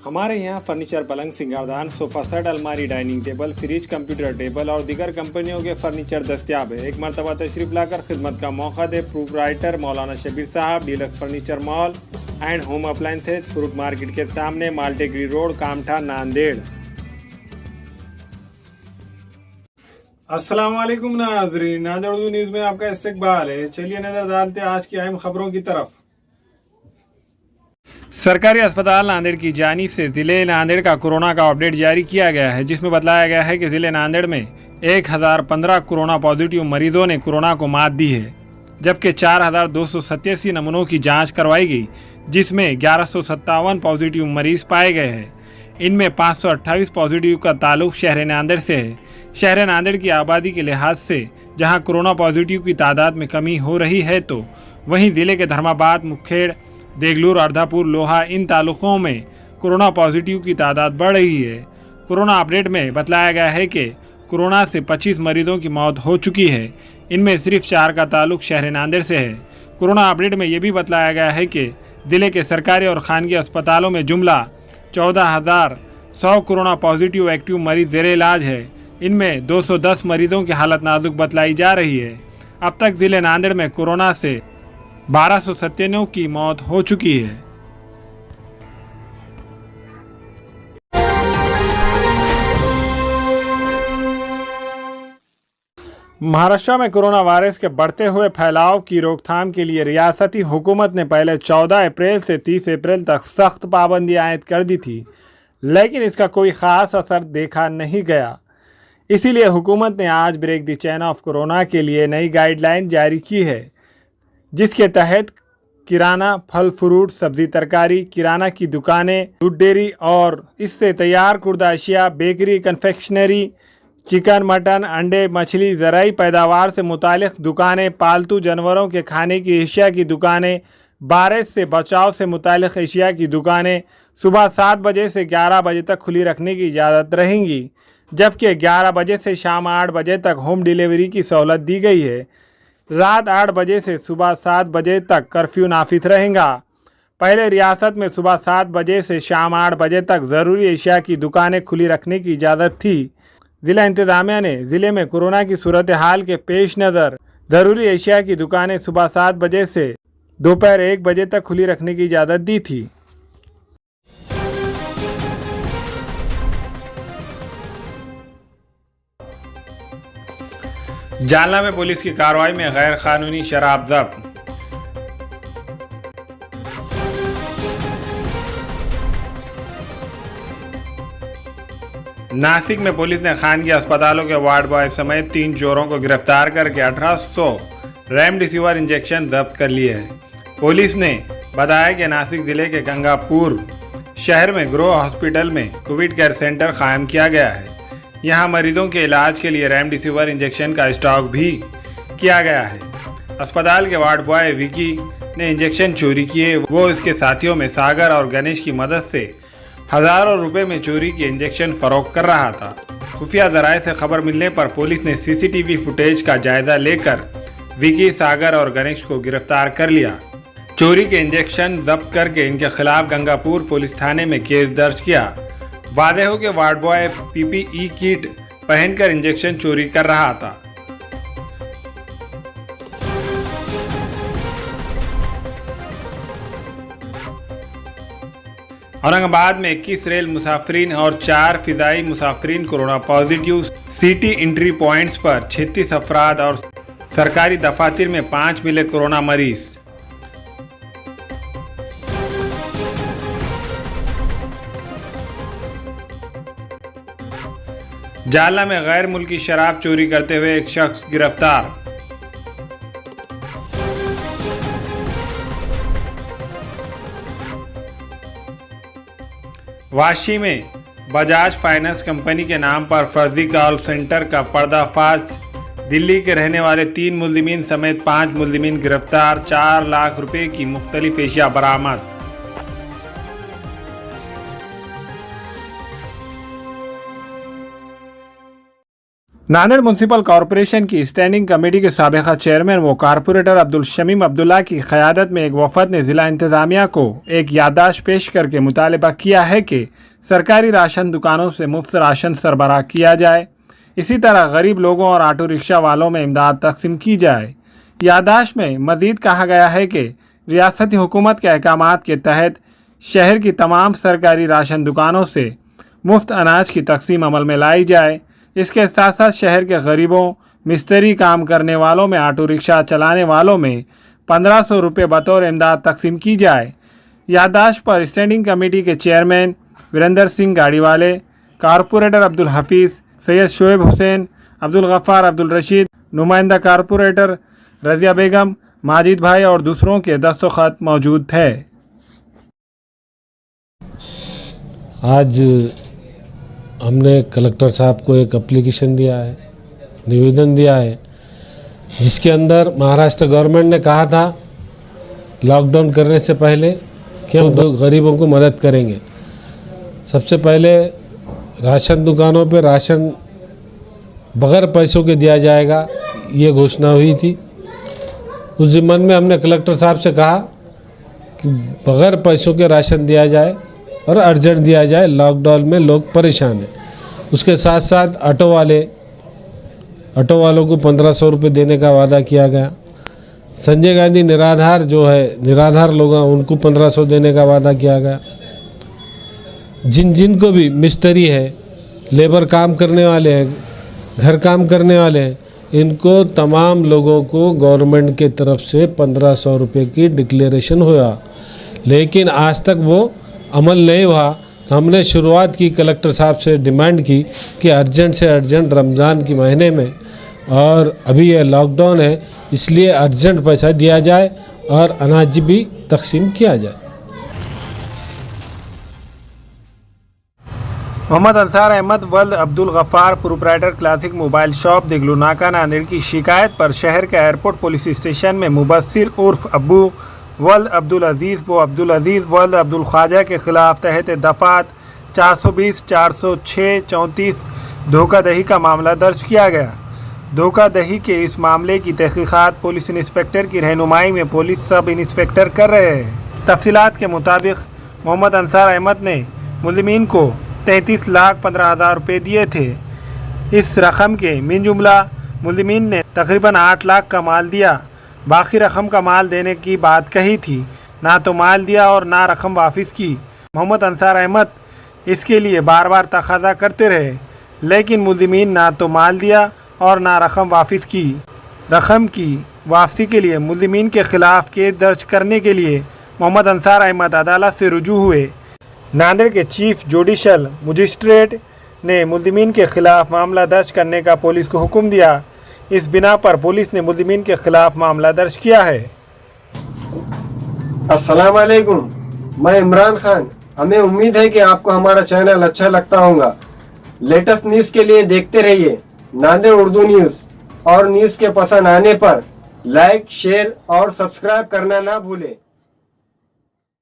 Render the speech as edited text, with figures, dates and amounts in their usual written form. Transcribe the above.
हमारे यहाँ फर्नीचर, पलंग, सिंगारदान, सोफा सेट, अलमारी, dining table, fridge, computer table और दीगर कंपनियों के फर्नीचर दस्तियाब है। एक मरतबा तशरीफ लाकर खिदमत का मौका दे। प्रोप्राइटर मौलाना शबीर साहब, deluxe furniture mall and home appliances, fruit market के सामने, माल्टेगरी रोड, कामठा, नांदेड़। अस्सलाम वालेकुम नाज़रीन, नांदेड़ उर्दू न्यूज़ में आपका इस्तकबाल है। चलिए नजर डालते हैं आज की अहम खबरों की तरफ। सरकारी अस्पताल नांदेड़ की जानिब से ज़िले नांदेड़ का कोरोना का अपडेट जारी किया गया है, जिसमें बताया गया है कि ज़िले नांदेड़ में 1015 कोरोना पॉजिटिव मरीजों ने कोरोना को मात दी है, जबकि 4287 नमूनों की जांच करवाई गई, जिसमें 1157 पॉजिटिव मरीज पाए गए हैं। इनमें 528 पॉजिटिव का ताल्लुक शहर नांदेड़ से है। शहर नांदेड़ की आबादी के लिहाज से जहां कोरोना पॉजिटिव की तादाद में कमी हो रही है, तो वहीं ज़िले के धर्माबाद, मुखेड़, देगलूर, अर्धापुर, लोहा, इन तालुकों में कोरोना पॉजिटिव की तादाद बढ़ रही है। कोरोना अपडेट में बताया गया है कि कोरोना से 25 मरीजों की मौत हो चुकी है। इनमें सिर्फ 4 का ताल्लुक शहर नांदेड़ से है। कोरोना अपडेट में यह भी बताया गया है कि ज़िले के सरकारी और खानगी अस्पतालों में जुमला 14,100 कोरोना पॉजिटिव एक्टिव मरीज ज़ेर इलाज है। इनमें 210 मरीजों की हालत नाजुक बतलाई जा रही है। अब तक ज़िले नांदेड़ में कोरोना से 1297 की मौत हो चुकी है। महाराष्ट्र में कोरोना वायरस के बढ़ते हुए फैलाव की रोकथाम के लिए रियासती हुकूमत ने पहले 14 अप्रैल से 30 अप्रैल तक सख्त पाबंदी आयद कर दी थी, लेकिन इसका कोई ख़ास असर देखा नहीं गया। इसीलिए हुकूमत ने आज break the chain of corona के लिए नई गाइडलाइन जारी की है, जिसके तहत किराना, फल फ्रूट, सब्जी तरकारी, किराना की दुकानें, दूध डेयरी और इससे तैयार कुर्दा अशिया, बेकरी, कन्फेक्शनरी, चिकन, मटन, अंडे, मछली, ज़राई पैदावार से मुतालिक दुकानें, पालतू जानवरों के खाने की अशिया की दुकानें, बारिश से बचाव से मुतालिक अशिया की दुकानें सुबह 7 बजे से 11 बजे तक खुली रखने की इजाज़त रहेंगी, जबकि 11 बजे से शाम 8 बजे तक होम डिलीवरी की सहूलत दी गई है। रात 8 बजे से सुबह 7 बजे तक कर्फ्यू नाफिज रहेगा। पहले रियासत में सुबह 7 बजे से शाम 8 बजे तक ज़रूरी अशिया की दुकानें खुली रखने की इजाज़त थी। ज़िला इंतज़ामिया ने ज़िले में कोरोना की सूरत हाल के पेश नज़र ज़रूरी अशिया की दुकानें सुबह 7 बजे से दोपहर 1 बजे तक खुली रखने की इजाज़त दी थी। जालना में पुलिस की कार्रवाई में गैर कानूनी शराब जब्त। नासिक में पुलिस ने खानगी अस्पतालों के वार्ड बॉय समेत 3 चोरों को गिरफ्तार करके 1800 रेमडेसिविर इंजेक्शन जब्त कर लिए हैं। पुलिस ने बताया कि नासिक जिले के गंगापुर शहर में ग्रो हॉस्पिटल में कोविड केयर सेंटर कायम किया गया है। यहाँ मरीजों के इलाज के लिए रेमडेसिविर इंजेक्शन का स्टॉक भी किया गया है। अस्पताल के वार्ड बॉय विकी ने इंजेक्शन चोरी किए। वो इसके साथियों में सागर और गणेश की मदद से हज़ारों रुपए में चोरी के इंजेक्शन फरोख्त कर रहा था। खुफिया ज़राए से खबर मिलने पर पुलिस ने सीसीटीवी फुटेज का जायजा लेकर विकी, सागर और गणेश को गिरफ्तार कर लिया। चोरी के इंजेक्शन जब्त करके इनके खिलाफ गंगापुर पुलिस थाने में केस दर्ज किया। वादे हो कि वार्ड बॉय पीपीई किट पहनकर इंजेक्शन चोरी कर रहा था। औरंगाबाद में 21 रेल मुसाफिरीन और 4 फिजाई मुसाफिरीन corona positive. City entry points पर 36 अफराद और सरकारी दफातर में 5 मिले कोरोना मरीज। जालना में गैर मुल्की शराब चोरी करते हुए एक शख्स गिरफ्तार। वाशी में बजाज फाइनेंस कंपनी के नाम पर फर्जी कॉल सेंटर का पर्दाफाश। दिल्ली के रहने वाले 3 मुल्जिमीन समेत 5 मुल्जिमीन गिरफ्तार। 4 लाख रुपए की मुख्तलिफ एशिया बरामद। नांदेड़ म्यूनसिपल कॉरपोरेशन की स्टैंडिंग कमेटी के साबिका चेयरमैन व कारपोरेटर अब्दुल शमीम अब्दुल्ला की क़यादत में एक वफद ने ज़िला इंतज़ामिया को एक याददाश्त पेश करके मुतालबा किया है कि सरकारी राशन दुकानों से मुफ्त राशन सरबराह किया जाए। इसी तरह गरीब लोगों और ऑटो रिक्शा वालों में इमदाद तकसीम की जाए। याददाश्त में मज़ीद कहा गया है कि रियासती हुकूमत के अहकामात के तहत शहर की तमाम सरकारी राशन दुकानों से मुफ्त अनाज की तकसीम अमल में लाई जाए। इसके साथ साथ शहर के गरीबों, मिस्त्री काम करने वालों में, ऑटो रिक्शा चलाने वालों में 1500 रुपये बतौर इमदाद तकसीम की जाए। याददाश्त पर स्टैंडिंग कमेटी के चेयरमैन वीरेंद्र सिंह गाड़ीवाले, कारपोरेटर अब्दुल हफीज़, सैयद शोएब हुसैन, अब्दुल गफ़ार, अब्दुल रशीद, नुमाइंदा कारपोरेटर रज़िया बेगम, माजिद भाई और दूसरों के दस्तखत मौजूद थे। आज हमने कलेक्टर साहब को एक एप्लीकेशन दिया है, निवेदन दिया है, जिसके अंदर महाराष्ट्र गवर्नमेंट ने कहा था लॉकडाउन करने से पहले कि हम गरीबों को मदद करेंगे। सबसे पहले राशन दुकानों पे राशन बग़ैर पैसों के दिया जाएगा, ये घोषणा हुई थी। उस ज़िम्मन में हमने कलेक्टर साहब से कहा कि बग़ैर पैसों के राशन दिया जाए और अर्जेंट दिया जाए, लॉकडाउन में लोग परेशान हैं। उसके साथ साथ ऑटो वालों को 1500 रुपये देने का वादा किया गया। संजय गांधी निराधार जो है, निराधार लोग हैं, उनको 1500 देने का वादा किया गया। जिनको भी मिस्त्री है, लेबर काम करने वाले हैं, घर काम करने वाले हैं, इनको तमाम लोगों को गवर्नमेंट के तरफ से 1500 रुपये की डिक्लेरेशन हुआ, लेकिन आज तक वो अमल नहीं हुआ। तो हमने शुरुआत की, कलेक्टर साहब से डिमांड की कि अर्जेंट से अर्जेंट रमज़ान के महीने में, और अभी ये लॉकडाउन है इसलिए अर्जेंट पैसा दिया जाए और अनाज भी तकसीम किया जाए। मोहम्मद अंसार अहमद वल्द Abdul Gaffar, proprietor classic mobile shop Diglur Naka Nanded की शिकायत पर शहर के एयरपोर्ट पुलिस स्टेशन में मुबस्सिर उर्फ अब्बू वल्द अब्दुल अजीज़ व अब्दुल अजीज़ वल्द अब्दुल ख्वाजा के ख़िलाफ़ तहत दफ़ात 420, 406, 34 धोखाधड़ी का मामला दर्ज किया गया। धोखाधड़ी के इस मामले की तहक़ीक़ात पुलिस इंस्पेक्टर की रहनुमाई में पुलिस सब इंस्पेक्टर कर रहे हैं। तफसीलात के मुताबिक मोहम्मद अंसार अहमद ने मुलज़िमीन को 33,15,000 रुपये दिए थे। इस रकम के मिन जुमला मुलज़िमीन ने तकरीबन 8 लाख का माल दिया। बाकी रकम का माल देने की बात कही थी, ना तो माल दिया और ना रकम वापस की। मोहम्मद अंसार अहमद इसके लिए बार बार तकाज़ा करते रहे, लेकिन मुलज़िमीन ना तो माल दिया और ना रकम वापस की। रकम की वापसी के लिए मुलज़िमीन के ख़िलाफ़ केस दर्ज करने के लिए मोहम्मद अंसार अहमद अदालत से रुजू हुए। नांदेड़ के चीफ जुडिशल मजिस्ट्रेट ने मुलज़िमीन के ख़िलाफ़ मामला दर्ज करने का पुलिस को हुक्म दिया। इस बिना पर पुलिस ने मुलज़िमीन के ख़िलाफ़ मामला दर्ज किया है। अस्सलाम वालेकुम, मैं इमरान खान। हमें उम्मीद है कि आपको हमारा चैनल अच्छा लगता होगा। लेटेस्ट न्यूज़ के लिए देखते रहिए नांदेड़ उर्दू न्यूज़, और न्यूज़ के पसंद आने पर लाइक, शेयर और सब्सक्राइब करना ना भूलें।